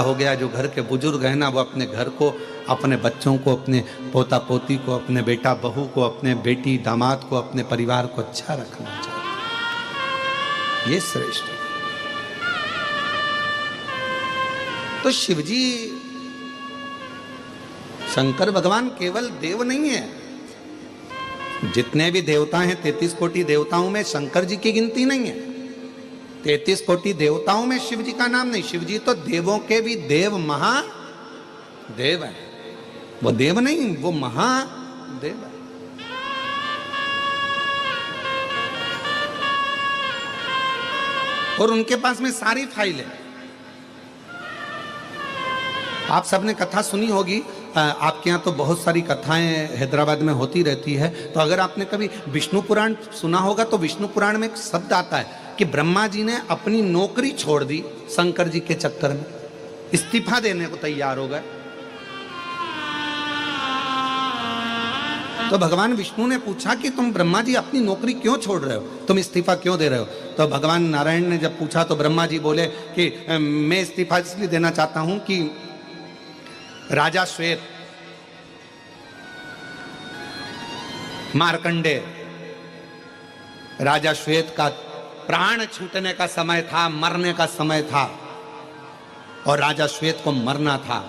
हो गया, जो घर के बुजुर्ग हैं ना, वो अपने घर को, अपने बच्चों को, अपने पोता पोती को, अपने बेटा बहू को, अपने बेटी दामाद को, अपने परिवार को अच्छा रखना चाहिए। ये श्रेष्ठ है। तो शिवजी, शंकर भगवान केवल देव नहीं है। जितने भी देवता हैं, 33 कोटि देवताओं में शंकर जी की गिनती नहीं है। 33 कोटि देवताओं में शिव जी का नाम नहीं। शिव जी तो देवों के भी देव, महादेव है। वो देव नहीं, वो महादेव है। और उनके पास में सारी फाइल है। आप सबने कथा सुनी होगी, आपके यहाँ तो बहुत सारी कथाएं हैदराबाद में होती रहती है। तो अगर आपने कभी विष्णु पुराण सुना होगा तो विष्णु पुराण में एक शब्द आता है कि ब्रह्मा जी ने अपनी नौकरी छोड़ दी शंकर जी के चक्कर में, इस्तीफा देने को तैयार हो गए। तो भगवान विष्णु ने पूछा कि तुम ब्रह्मा जी अपनी नौकरी क्यों छोड़ रहे हो, तुम इस्तीफा क्यों दे रहे हो? तो भगवान नारायण ने जब पूछा तो ब्रह्मा जी बोले कि मैं इस्तीफा इसलिए देना चाहता हूं कि राजा श्वेत, मार्कंडे राजा श्वेत का प्राण छूटने का समय था, मरने का समय था, और राजा श्वेत को मरना था।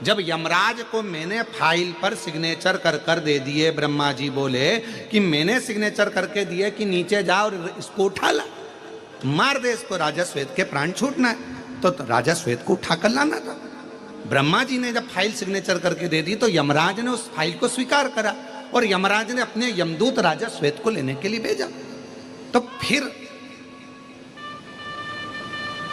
जब यमराज को मैंने फाइल पर सिग्नेचर कर दे दिए, ब्रह्मा जी बोले कि मैंने सिग्नेचर करके दिए कि नीचे जा और इसको उठा ला, मार दे इसको, राजा श्वेत के प्राण छूटना है। तो राजा श्वेत को उठा कर लाना था। ब्रह्मा जी ने जब फाइल सिग्नेचर करके दे दी तो यमराज ने उस फाइल को स्वीकार करा और यमराज ने अपने यमदूत राजा श्वेत को लेने के लिए भेजा। तो फिर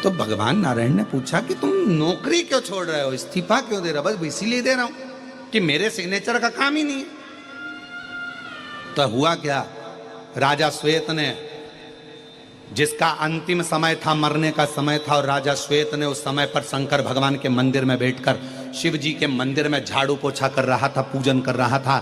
तो भगवान नारायण ने पूछा कि तुम नौकरी क्यों छोड़ रहे हो, इस्तीफा क्यों दे रहे हो? बस इसीलिए दे रहा हूं कि मेरे सिग्नेचर का काम ही नहीं है। तो हुआ क्या, राजा श्वेत ने, जिसका अंतिम समय था, मरने का समय था, और राजा श्वेत ने उस समय पर शंकर भगवान के मंदिर में बैठकर शिव जी के मंदिर में झाड़ू पोछा कर रहा था, पूजन कर रहा था,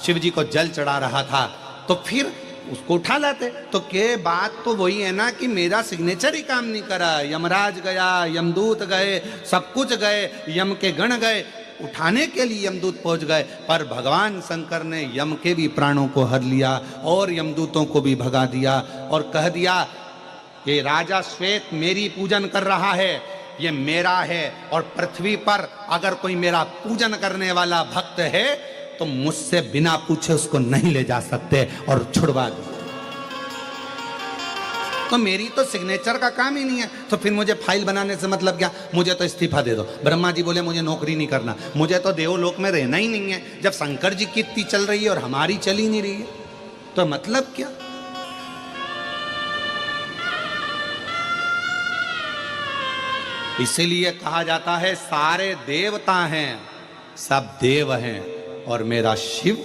शिव जी को जल चढ़ा रहा था। तो फिर उसको उठा लाते। तो के बात तो वही है ना कि मेरा सिग्नेचर ही काम नहीं करा, यमराज गया, यमदूत गए, सब कुछ गए, यम के गण गए, उठाने के लिए यमदूत पहुंच गए, पर भगवान शंकर ने यम के भी प्राणों को हर लिया और यमदूतों को भी भगा दिया और कह दिया कि राजा श्वेत मेरी पूजन कर रहा है, ये मेरा है, और पृथ्वी पर अगर कोई मेरा पूजन करने वाला भक्त है तो मुझसे बिना पूछे उसको नहीं ले जा सकते, और छुड़वा दिया। तो मेरी तो सिग्नेचर का काम ही नहीं है, तो फिर मुझे फाइल बनाने से मतलब क्या? मुझे तो इस्तीफा दे दो। ब्रह्मा जी बोले मुझे नौकरी नहीं करना, मुझे तो देवलोक में रहना ही नहीं है। जब शंकर जी की इतनी चल रही है और हमारी चल ही नहीं रही है, तो मतलब क्या? इसीलिए कहा जाता है सारे देवता हैं, सब देव हैं, और मेरा शिव,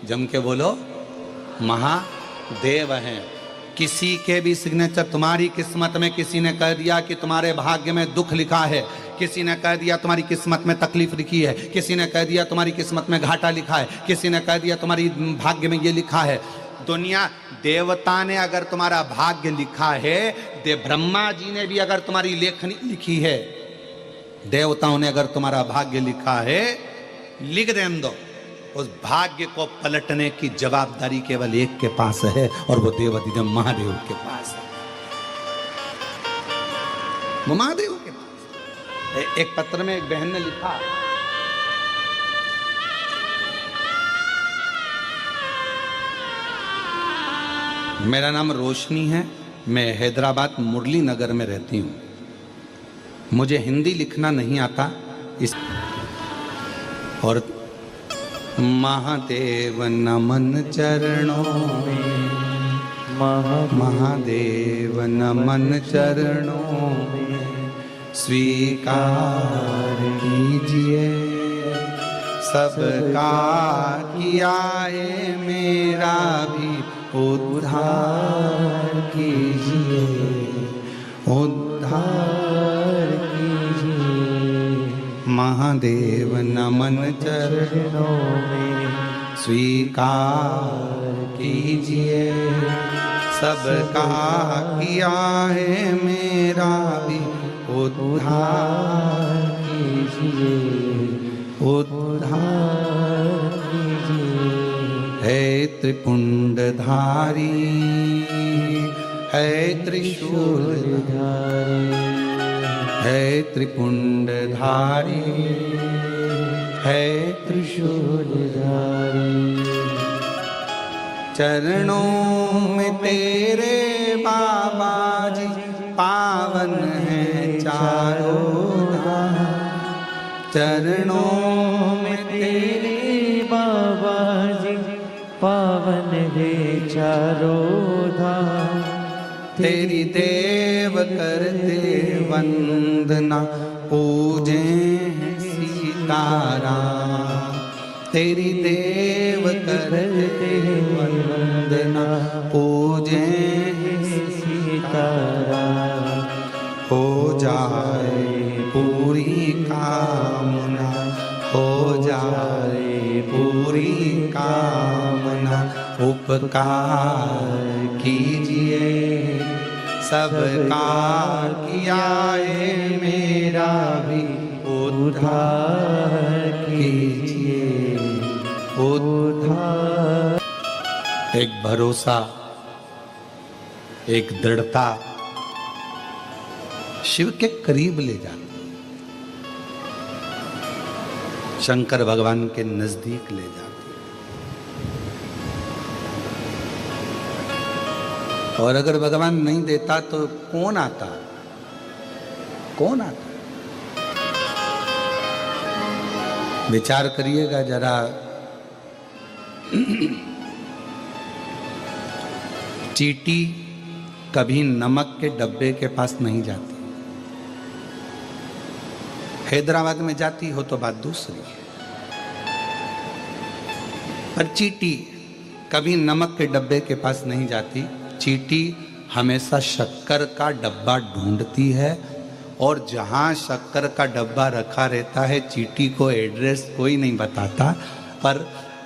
जम के बोलो, महादेव हैं। किसी के भी सिग्नेचर, तुम्हारी किस्मत में किसी ने कह दिया कि तुम्हारे भाग्य में दुख लिखा है, किसी ने कह दिया तुम्हारी किस्मत में तकलीफ लिखी है, किसी ने कह दिया तुम्हारी किस्मत में घाटा लिखा है, किसी ने कह दिया तुम्हारी भाग्य में ये लिखा है। दुनिया, देवता ने अगर तुम्हारा भाग्य लिखा है, ब्रह्मा जी ने भी अगर तुम्हारी लेखनी लिखी है, देवताओं ने अगर तुम्हारा भाग्य लिखा है, लिख दें दो। उस भाग्य को पलटने की जवाबदारी केवल एक के पास है, और वो देवाधिदेव महादेव के पास है। वो महादेव के पास। एक पत्र में एक बहन ने लिखा, मेरा नाम रोशनी है, मैं हैदराबाद मुरली नगर में रहती हूँ, मुझे हिंदी लिखना नहीं आता, इस और महादेव नमन चरणों में, महादेव नमन चरणों में, स्वीकार कीजिए सबका किया है, मेरा भी उद्धार कीजिए, उद्धार कीजिए। महादेव नमन चरणों में, स्वीकार कीजिए सबका किया है, मेरा भी उद्धार कीजिए, उद्धार कीजिए। है त्रिपुंडधारी, है त्रिशूलधारी, है त्रिपुंडधारी, है त्रिशूलधारी। चरणों में तेरे बाबा जी पावन है चारों धाम। चरणों में तेरे बाबा जी पावन है चारों धाम। तेरी देव करते वंदना, पूजे हैं सीताराम। तेरी देव करते वंदना, पूजे हैं सीताराम। हो जाए पूरी कामना, हो जाए पूरी कामना। उपकार कीजिए सबका किया है, मेरा भी उद्धार कीजिए, उद्धार। एक भरोसा, एक दृढ़ता शिव के करीब ले जाती, शंकर भगवान के नजदीक ले जाती। और अगर भगवान नहीं देता तो कौन आता? कौन आता? विचार करिएगा जरा। चींटी कभी नमक के डब्बे के पास नहीं जाती। हैदराबाद में जाती हो तो बात दूसरी है, पर चींटी कभी नमक के डब्बे के पास नहीं जाती। चींटी हमेशा शक्कर का डब्बा ढूंढती है, और जहां शक्कर का डब्बा रखा रहता है चींटी को एड्रेस कोई नहीं बताता, पर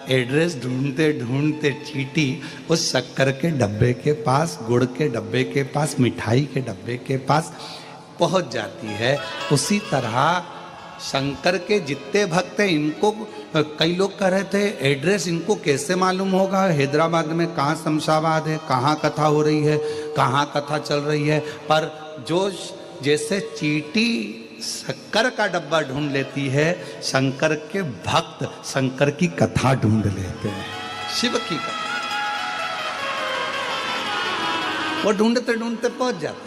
एड्रेस ढूंढते ढूंढते चींटी उस शक्कर के डब्बे के पास, गुड़ के डब्बे के पास, मिठाई के डब्बे के पास पहुंच जाती है। उसी तरह शंकर के जितने भक्त हैं, इनको कई लोग कह रहे थे एड्रेस इनको कैसे मालूम होगा, हैदराबाद में कहाँ शमशाबाद है, कहाँ कथा हो रही है, कहाँ कथा चल रही है। पर जो जैसे चींटी शक्कर का डब्बा ढूंढ लेती है, शंकर के भक्त शंकर की कथा ढूंढ लेते हैं, शिव की कथा। वो ढूंढते ढूंढते पहुंच जाते।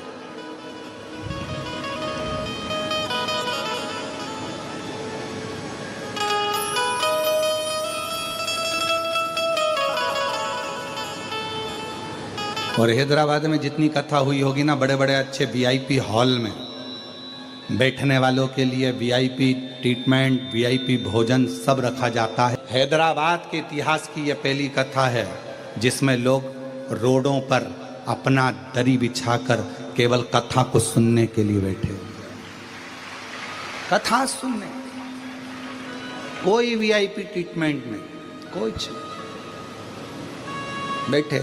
और हैदराबाद में जितनी कथा हुई होगी ना, बड़े बड़े अच्छे वीआईपी हॉल में बैठने वालों के लिए वीआईपी ट्रीटमेंट, वीआईपी भोजन सब रखा जाता है। हैदराबाद के इतिहास की यह पहली कथा है जिसमें लोग रोडों पर अपना दरी बिछाकर केवल कथा को सुनने के लिए बैठे, कथा सुनने, कोई वीआईपी ट्रीटमेंट नहीं, कुछ बैठे।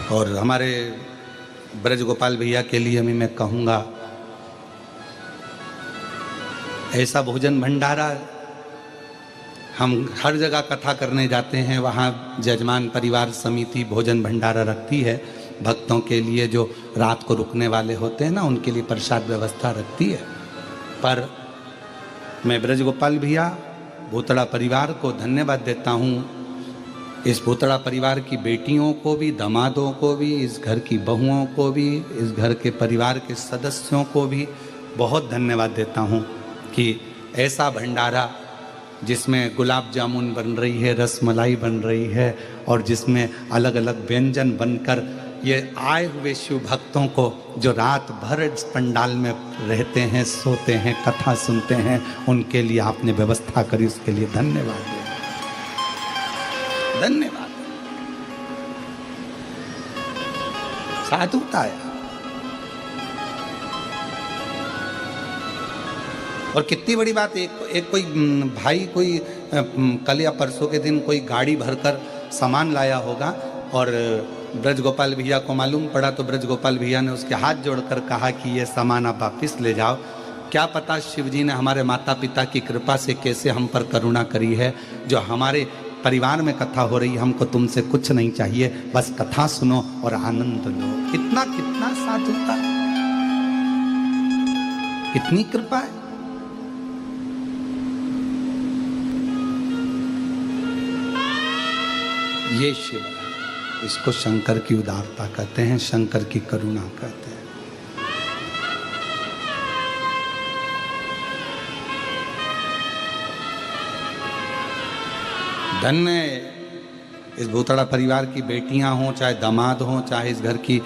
और हमारे ब्रज गोपाल भैया के लिए भी मैं कहूँगा, ऐसा भोजन भंडारा हम हर जगह कथा करने जाते हैं, वहाँ जजमान परिवार समिति भोजन भंडारा रखती है भक्तों के लिए, जो रात को रुकने वाले होते हैं ना, उनके लिए प्रसाद व्यवस्था रखती है। पर मैं ब्रज गोपाल भैया भूतड़ा परिवार को धन्यवाद देता हूँ। इस भूतड़ा परिवार की बेटियों को भी, दामादों को भी, इस घर की बहुओं को भी, इस घर के परिवार के सदस्यों को भी बहुत धन्यवाद देता हूँ कि ऐसा भंडारा जिसमें गुलाब जामुन बन रही है, रसमलाई बन रही है, और जिसमें अलग अलग व्यंजन बनकर ये आए हुए शिव भक्तों को जो रात भर इस पंडाल में रहते हैं, सोते हैं, कथा सुनते हैं, उनके लिए आपने व्यवस्था करी, उसके लिए धन्यवाद, धन्यवाद। साधुता है। और कितनी बड़ी बात, एक कोई भाई कोई कल या परसों के दिन कोई गाड़ी भरकर सामान लाया होगा और ब्रज गोपाल भैया को मालूम पड़ा, तो ब्रज गोपाल भैया ने उसके हाथ जोड़कर कहा कि ये सामान आप वापस ले जाओ। क्या पता शिव जी ने हमारे माता पिता की कृपा से कैसे हम पर करुणा करी है, जो हमारे परिवार में कथा हो रही है, हमको तुमसे कुछ नहीं चाहिए, बस कथा सुनो और आनंद लो। कितना कितना साधुता, कितनी कृपा है। ये शिव है, इसको शंकर की उदारता कहते हैं, शंकर की करुणा कहते हैं। धन्य इस भूतड़ा परिवार की बेटियां हों, चाहे दामाद हों, चाहे इस घर की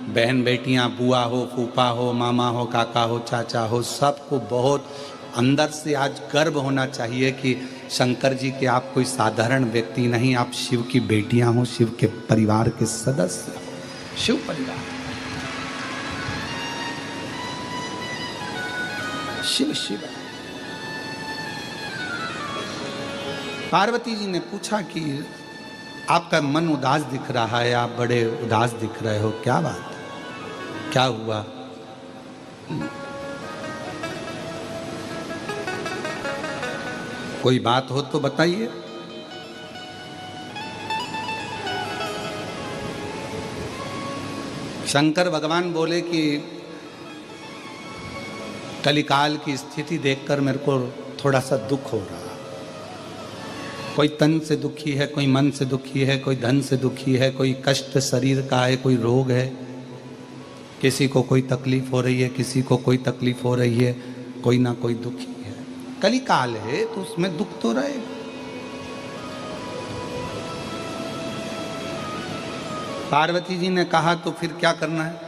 बहन बेटियां, बुआ हो, फूफा हो, मामा हो, काका हो, चाचा हो, सबको बहुत अंदर से आज गर्व होना चाहिए कि शंकर जी के आप कोई साधारण व्यक्ति नहीं, आप शिव की बेटियां हो, शिव के परिवार के सदस्य हो, शिव परिवार, शिव शिव। पार्वती जी ने पूछा कि आपका मन उदास दिख रहा है, आप बड़े उदास दिख रहे हो, क्या बात है, क्या हुआ? कोई बात हो तो बताइए। शंकर भगवान बोले कि कलिकाल की स्थिति देखकर मेरे को थोड़ा सा दुख हो रहा। कोई तन से दुखी है, कोई मन से दुखी है, कोई धन से दुखी है, कोई कष्ट शरीर का है, कोई रोग है, किसी को कोई तकलीफ हो रही है, किसी को कोई तकलीफ हो रही है, कोई ना कोई दुखी है। कलिकाल है तो उसमें दुख तो रहेगा। पार्वती जी ने कहा तो फिर क्या करना है?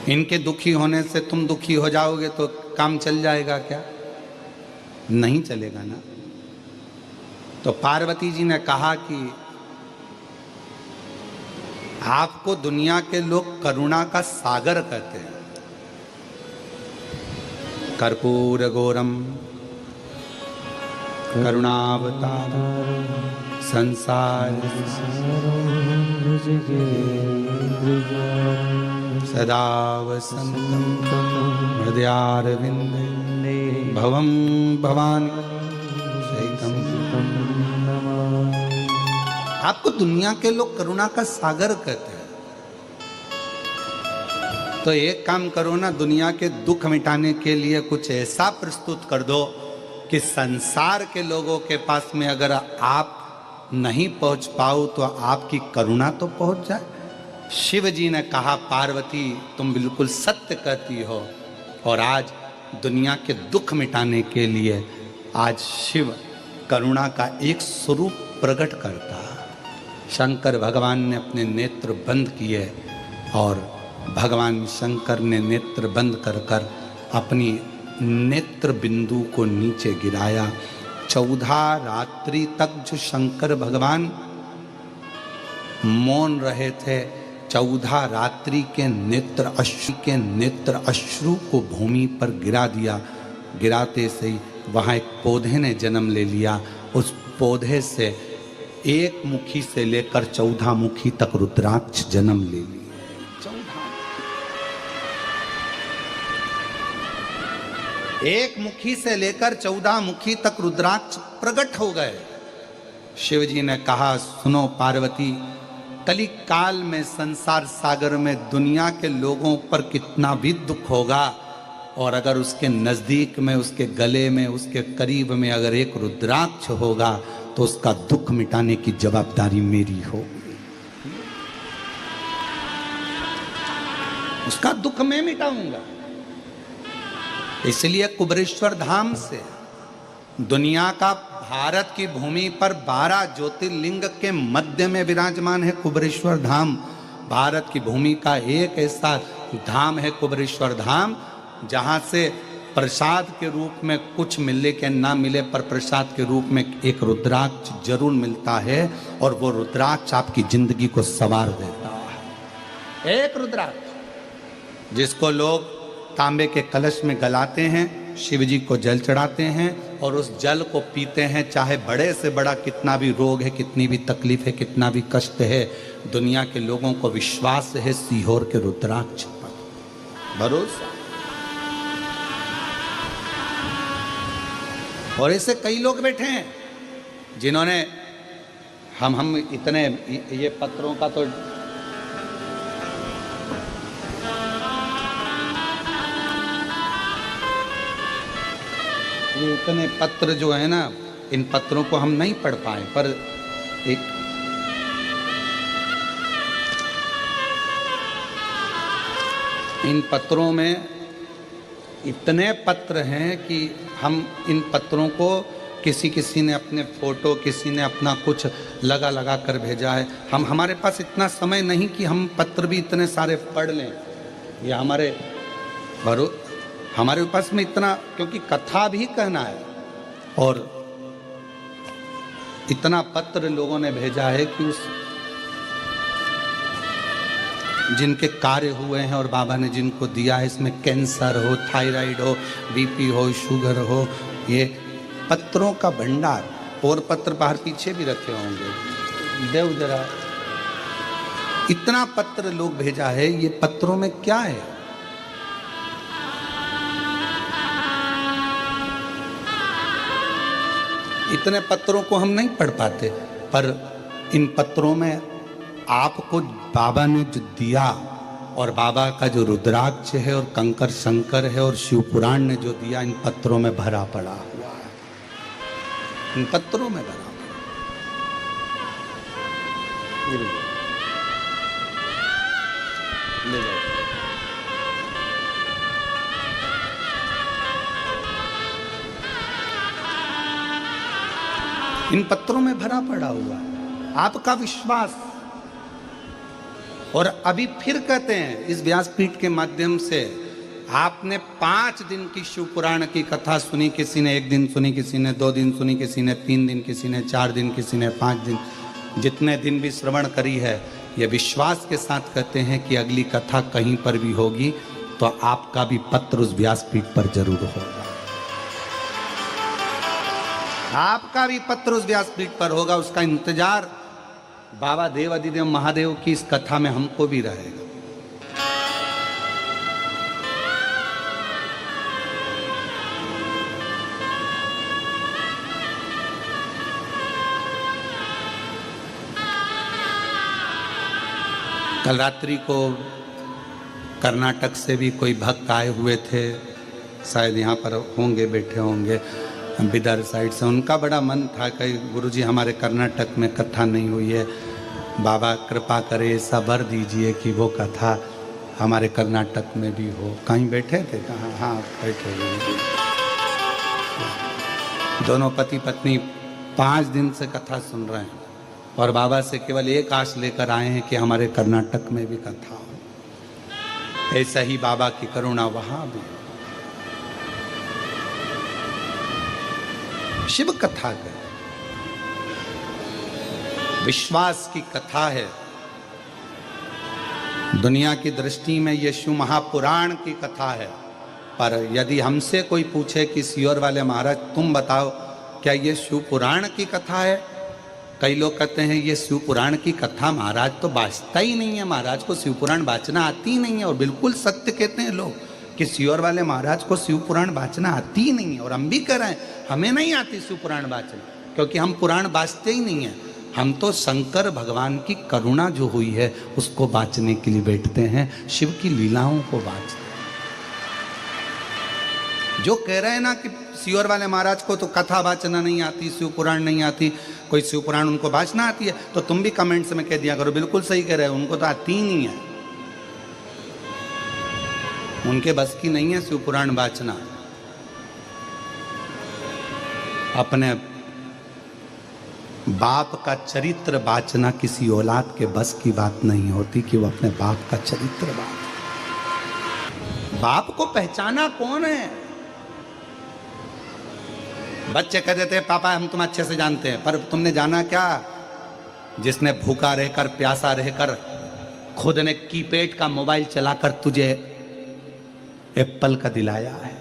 इनके दुखी होने से तुम दुखी हो जाओगे तो काम चल जाएगा क्या? नहीं चलेगा ना। तो पार्वती जी ने कहा कि आपको दुनिया के लोग करुणा का सागर कहते हैं। कर्पूर गौरम करुणावतारम संसार सदा वसन्तं हृदयारविन्दे भवं भवानी शैकं। आपको दुनिया के लोग करुणा का सागर कहते हैं, तो एक काम करो ना, दुनिया के दुख मिटाने के लिए कुछ ऐसा प्रस्तुत कर दो कि संसार के लोगों के पास में अगर आप नहीं पहुंच पाओ तो आपकी करुणा तो पहुंच जाए। शिव जी ने कहा पार्वती तुम बिल्कुल सत्य कहती हो, और आज दुनिया के दुख मिटाने के लिए आज शिव करुणा का एक स्वरूप प्रकट करता। शंकर भगवान ने अपने नेत्र बंद किए और भगवान शंकर ने नेत्र बंद कर कर अपनी नेत्र बिंदु को नीचे गिराया। 14 रात्रि तक जो शंकर भगवान मौन रहे थे, 14 रात्रि के नेत्र अश्रु को भूमि पर गिरा दिया। गिराते से ही वहाँ एक पौधे ने जन्म ले लिया। उस पौधे से एक मुखी से लेकर 14 मुखी तक रुद्राक्ष जन्म ले लिए। 14 एक मुखी से लेकर 14 मुखी तक रुद्राक्ष प्रकट हो गए। शिव जी ने कहा सुनो पार्वती, कलिक काल में संसार सागर में दुनिया के लोगों पर कितना भी दुख होगा, और अगर उसके नजदीक में, उसके गले में, उसके करीब में अगर एक रुद्राक्ष होगा तो उसका दुख मिटाने की जवाबदारी मेरी होगी। उसका दुख मैं मिटाऊंगा। इसलिए कुबेरेश्वर धाम से दुनिया का, भारत की भूमि पर 12 ज्योतिर्लिंग के मध्य में विराजमान है कुबेरेश्वर धाम। भारत की भूमि का एक ऐसा धाम है कुबेरेश्वर धाम, जहाँ से प्रसाद के रूप में कुछ मिले के ना मिले, पर प्रसाद के रूप में एक रुद्राक्ष जरूर मिलता है, और वो रुद्राक्ष आपकी जिंदगी को संवार देता है। एक रुद्राक्ष जिसको लोग तांबे के कलश में गलाते हैं, शिव जी को जल चढ़ाते हैं और उस जल को पीते हैं, चाहे बड़े से बड़ा कितना भी रोग है, कितनी भी तकलीफ है, कितना भी कष्ट है, दुनिया के लोगों को विश्वास है सीहोर के रुद्राक्ष पर भरोसा। और ऐसे कई लोग बैठे हैं जिन्होंने हम इतने ये पत्रों का तो ये इतने पत्र जो है ना, इन पत्रों को हम नहीं पढ़ पाए, पर एक इन पत्रों में इतने पत्र हैं कि हम इन पत्रों को किसी ने अपने फोटो, किसी ने अपना कुछ लगा कर भेजा है। हमारे पास इतना समय नहीं कि हम पत्र भी इतने सारे पढ़ लें, या हमारे पास में इतना, क्योंकि कथा भी कहना है और इतना पत्र लोगों ने भेजा है कि उस जिनके कार्य हुए हैं और बाबा ने जिनको दिया है, इसमें कैंसर हो, थायराइड हो, बीपी हो, शुगर हो, ये पत्रों का भंडार। और पत्र बाहर पीछे भी रखे होंगे, देव जरा इतना पत्र लोग भेजा है। ये पत्रों में क्या है? इतने पत्रों को हम नहीं पढ़ पाते, पर इन पत्रों में आपको बाबा ने जो दिया, और बाबा का जो रुद्राक्ष है और कंकर शंकर है और शिव पुराण ने जो दिया, इन पत्रों में भरा पड़ा हुआ है, इन पत्रों में भरा पड़ा। ले जाओ। इन पत्रों में भरा पड़ा हुआ है आपका विश्वास। और अभी फिर कहते हैं इस व्यासपीठ के माध्यम से, आपने 5 दिन की शिव पुराण की कथा सुनी, किसी ने 1 दिन सुनी, किसी ने 2 दिन सुनी, किसी ने 3 दिन, किसी ने 4 दिन, किसी ने 5 दिन, जितने दिन भी श्रवण करी है, ये विश्वास के साथ कहते हैं कि अगली कथा कहीं पर भी होगी तो आपका भी पत्र उस व्यासपीठ पर जरूर होगा, आपका भी पत्र उस व्यासपीठ पर होगा। उसका इंतजार बाबा देव अधिदेव महादेव की इस कथा में हमको भी रहेगा। कल रात्रि को कर्नाटक से भी कोई भक्त आए हुए थे, शायद यहाँ पर होंगे, बैठे होंगे बिदर साइड से। उनका बड़ा मन था कि गुरुजी हमारे कर्नाटक में कथा नहीं हुई है, बाबा कृपा करे, ऐसा वर दीजिए कि वो कथा हमारे कर्नाटक में भी हो। कहीं बैठे थे? कहाँ? हाँ बैठे हुए दोनों पति पत्नी 5 दिन से कथा सुन रहे हैं और बाबा से केवल एक आश लेकर आए हैं कि हमारे कर्नाटक में भी कथा हो। ऐसा ही बाबा की करुणा वहाँ भी। शिव कथा का विश्वास की कथा है। दुनिया की दृष्टि में यह शिव महापुराण की कथा है, पर यदि हमसे कोई पूछे कि सियोर वाले महाराज तुम बताओ क्या ये शिव पुराण की कथा है, कई लोग कहते हैं ये शिव पुराण की कथा महाराज तो बाँचता ही नहीं है, महाराज को शिव पुराण बाँचना आती ही नहीं है। और बिल्कुल सत्य कहते हैं लोग कि सियोर वाले महाराज को शिव पुराण बाँचना आती ही नहीं है। और हम भी कह रहे हैं हमें नहीं आती शिव पुराण बाँचना, क्योंकि हम पुराण बाँचते ही नहीं हैं। हम तो शंकर भगवान की करुणा जो हुई है उसको बाँचने के लिए बैठते हैं, शिव की लीलाओं को बाँचते हैं। जो कह रहे हैं ना कि सियोर वाले महाराज को तो कथा बाँचना नहीं आती, शिव पुराण नहीं आती, कोई शिव पुराण उनको बाँचना आती है, तो तुम भी कमेंट्स में कह दिया करो बिल्कुल सही कह रहे हो, उनको तो आती ही नहीं है, उनके बस की नहीं है शिव पुराण बाँचना। अपने बाप का चरित्र बाँचना किसी औलाद के बस की बात नहीं होती कि वो अपने बाप का चरित्र बाँचे। बाप को पहचाना कौन है? बच्चे कह देते हैं पापा हम तुम अच्छे से जानते हैं, पर तुमने जाना क्या? जिसने भूखा रहकर प्यासा रहकर खुद ने कीपैड का मोबाइल चलाकर तुझे एप्पल का दिलाया है,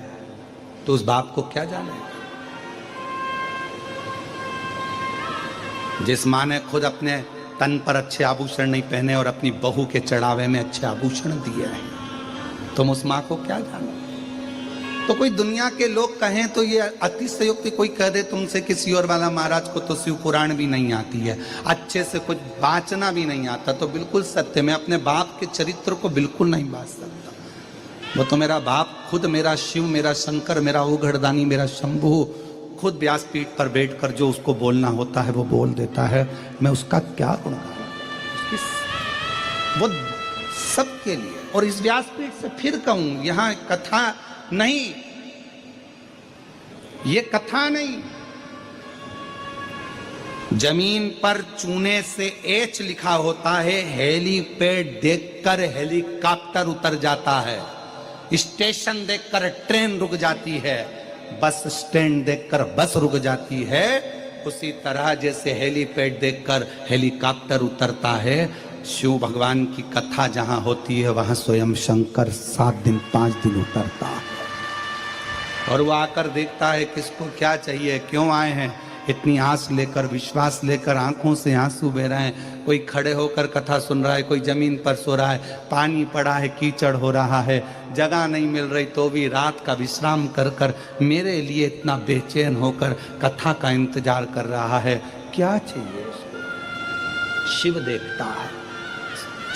तो उस बाप को क्या जाने? जिस माँ ने खुद अपने तन पर अच्छे आभूषण नहीं पहने और अपनी बहू के चढ़ावे में अच्छे आभूषण दिए हैं, तुम उस माँ को क्या जानो। तो कोई दुनिया के लोग कहें तो ये अतिशयोक्ति, कोई कह दे तुमसे कि सियोर वाला महाराज को तो शिव पुराण भी नहीं आती है, अच्छे से कुछ बाँचना भी नहीं आता, तो बिल्कुल सत्य, मैं अपने बाप के चरित्र को बिल्कुल नहीं बाँच सकता। वो तो मेरा बाप खुद, मेरा शिव, मेरा शंकर, मेरा उघड़दानी, मेरा शंभु, खुद व्यासपीठ पर बैठकर जो उसको बोलना होता है वो बोल देता है। मैं उसका क्या गुण गाऊं, वो सबके लिए। और इस व्यासपीठ से फिर कहूं, यहाँ कथा नहीं, ये कथा नहीं, जमीन पर चूने से एच लिखा होता है, हेलीपैड देखकर हेलीकॉप्टर उतर जाता है, स्टेशन देखकर ट्रेन रुक जाती है, बस स्टैंड देखकर बस रुक जाती है। उसी तरह जैसे हेलीपैड देखकर हेलीकॉप्टर उतरता है, शिव भगवान की कथा जहां होती है वहां स्वयं शंकर 7 दिन 5 दिन उतरता है। और वो आकर देखता है किसको क्या चाहिए, क्यों आए हैं, इतनी आस लेकर, विश्वास लेकर, आंखों से आंसू बह रहे हैं। कोई खड़े होकर कथा सुन रहा है, कोई जमीन पर सो रहा है, पानी पड़ा है, कीचड़ हो रहा है, जगह नहीं मिल रही, तो भी रात का विश्राम कर कर मेरे लिए इतना बेचैन होकर कथा का इंतजार कर रहा है। क्या चाहिए इसको? शिव देखता है,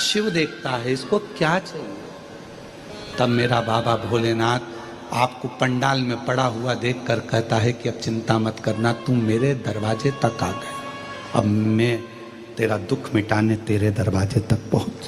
शिव देखता है, इसको क्या चाहिए। तब मेरा बाबा भोलेनाथ आपको पंडाल में पड़ा हुआ देखकर कहता है कि अब चिंता मत करना, तुम मेरे दरवाजे तक आ गए, अब मैं तेरा दुख मिटाने तेरे दरवाजे तक पहुंच